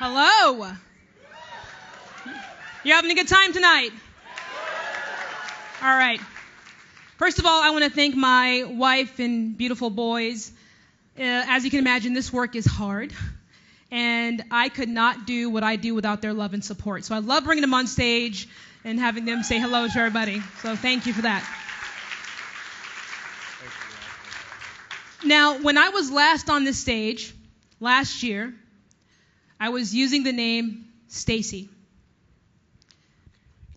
Hello. You having a good time tonight? All right. First of all, I want to thank my wife and beautiful boys. As you can imagine, this work is hard, and I could not do what I do without their love and support. So I love bringing them on stage and having them say hello to everybody. So thank you for that. Now, when I was last on this stage, last year, I was using the name Stacy.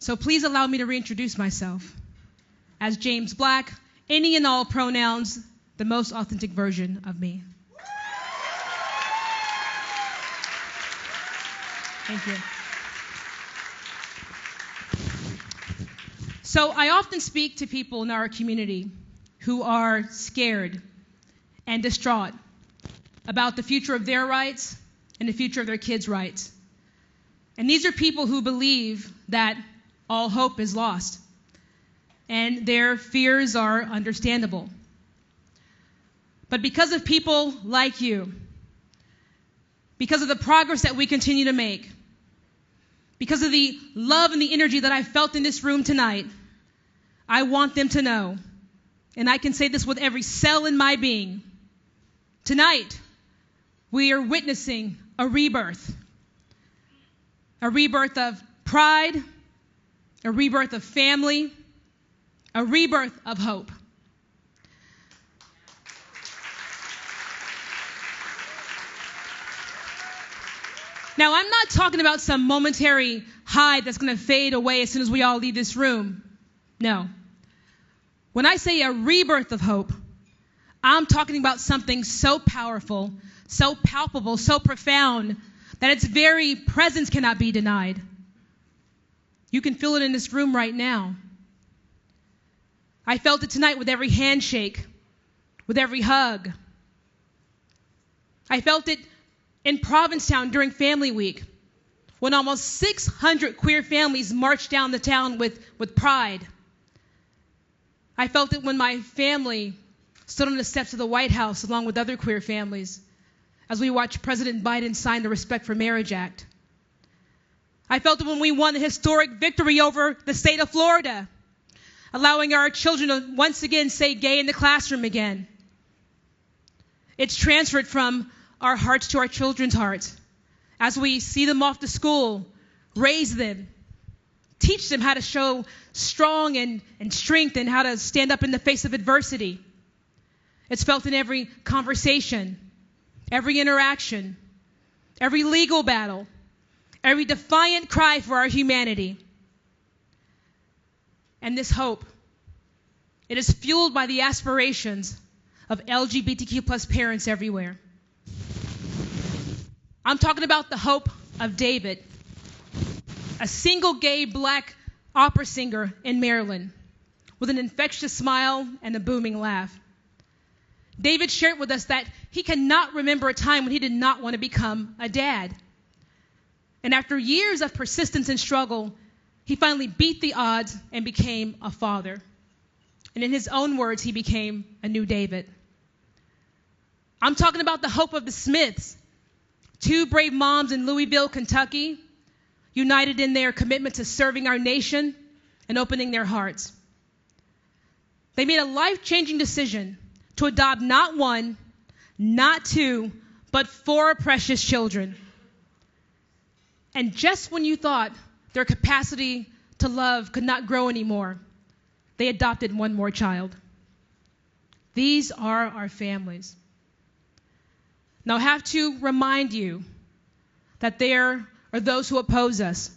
So please allow me to reintroduce myself as Jaymes Black, any and all pronouns, the most authentic version of me. Thank you. So I often speak to people in our community who are scared and distraught about the future of their rights and the future of their kids' rights. And these are people who believe that all hope is lost, and their fears are understandable. But because of people like you, because of the progress that we continue to make, because of the love and the energy that I felt in this room tonight, I want them to know, and I can say this with every cell in my being, tonight we are witnessing a rebirth of pride, a rebirth of family, a rebirth of hope. Now, I'm not talking about some momentary high that's going to fade away as soon as we all leave this room. No. When I say a rebirth of hope, I'm talking about something so powerful, so palpable, so profound, that its very presence cannot be denied. You can feel it in this room right now. I felt it tonight with every handshake, with every hug. I felt it in Provincetown during Family Week, when almost 600 queer families marched down the town with pride. I felt it when my family stood on the steps of the White House along with other queer families as we watched President Biden sign the Respect for Marriage Act. I felt it when we won the historic victory over the state of Florida, allowing our children to once again say gay in the classroom again. It's transferred from our hearts to our children's hearts as we see them off to school, raise them, teach them how to show strong and strength and how to stand up in the face of adversity. It's felt in every conversation, every interaction, every legal battle, every defiant cry for our humanity. And this hope, it is fueled by the aspirations of LGBTQ plus parents everywhere. I'm talking about the hope of David, a single gay black opera singer in Maryland with an infectious smile and a booming laugh. David shared with us that he cannot remember a time when he did not want to become a dad. And after years of persistence and struggle, he finally beat the odds and became a father. And in his own words, he became a new David. I'm talking about the hope of the Smiths, two brave moms in Louisville, Kentucky, united in their commitment to serving our nation and opening their hearts. They made a life-changing decision to adopt not one, not two, but 4 precious children. And just when you thought their capacity to love could not grow anymore, they adopted one more child. These are our families. Now, I have to remind you that there are those who oppose us.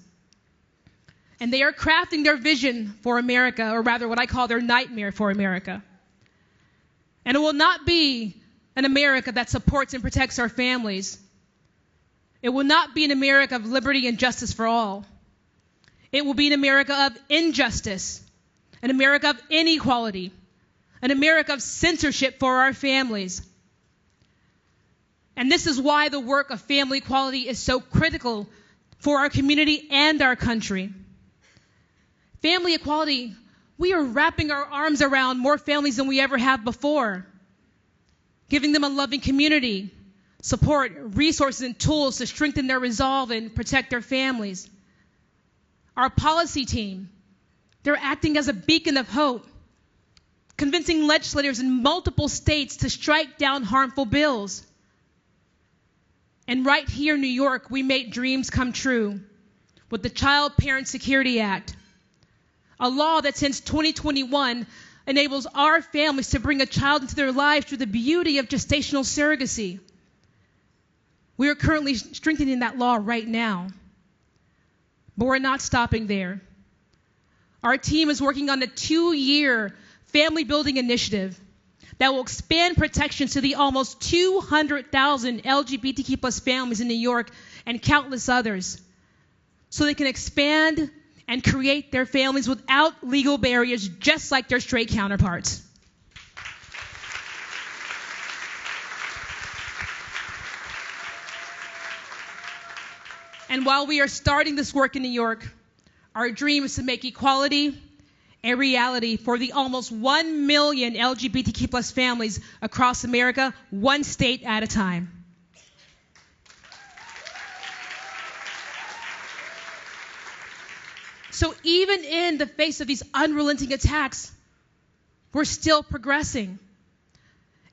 And they are crafting their vision for America, or rather what I call their nightmare for America. And it will not be an America that supports and protects our families. It will not be an America of liberty and justice for all. It will be an America of injustice, an America of inequality, an America of censorship for our families. And this is why the work of family equality is so critical for our community and our country. Family equality, we are wrapping our arms around more families than we ever have before, giving them a loving community, support, resources, and tools to strengthen their resolve and protect their families. Our policy team, they're acting as a beacon of hope, convincing legislators in multiple states to strike down harmful bills. And right here in New York, we make dreams come true with the Child Parent Security Act, a law that since 2021 enables our families to bring a child into their lives through the beauty of gestational surrogacy. We are currently strengthening that law right now. But we're not stopping there. Our team is working on a 2-year family building initiative that will expand protections to the almost 200,000 LGBTQ plus families in New York and countless others, so they can expand and create their families without legal barriers, just like their straight counterparts. And while we are starting this work in New York, our dream is to make equality a reality for the almost 1 million LGBTQ plus families across America, one state at a time. So even in the face of these unrelenting attacks, we're still progressing.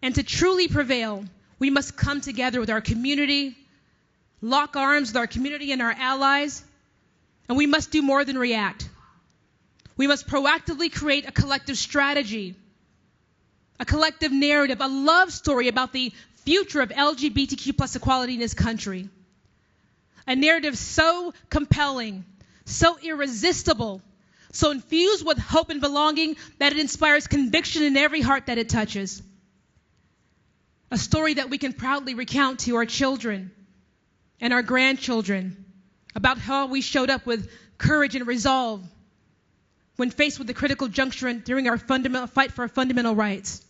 And to truly prevail, we must come together with our community, lock arms with our community and our allies, and we must do more than react. We must proactively create a collective strategy, a collective narrative, a love story about the future of LGBTQ plus equality in this country. A narrative so compelling, so irresistible, so infused with hope and belonging that it inspires conviction in every heart that it touches. A story that we can proudly recount to our children and our grandchildren about how we showed up with courage and resolve when faced with the critical juncture during our fundamental fight for our fundamental rights.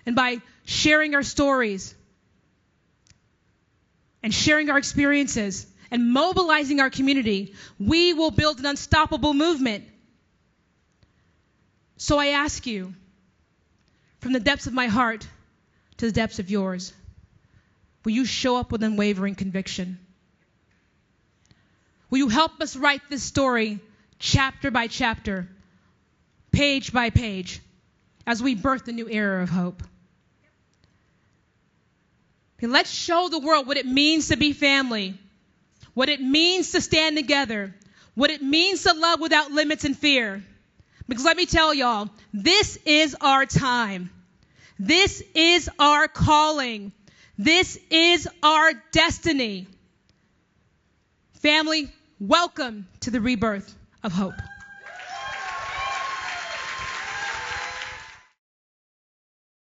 And by sharing our stories and sharing our experiences and mobilizing our community, we will build an unstoppable movement. So I ask you, from the depths of my heart to the depths of yours, will you show up with unwavering conviction? Will you help us write this story chapter by chapter, page by page, as we birth a new era of hope? Okay, let's show the world what it means to be family, what it means to stand together, what it means to love without limits and fear. Because let me tell y'all, this is our time. This is our calling. This is our destiny. Family, welcome to the rebirth of hope.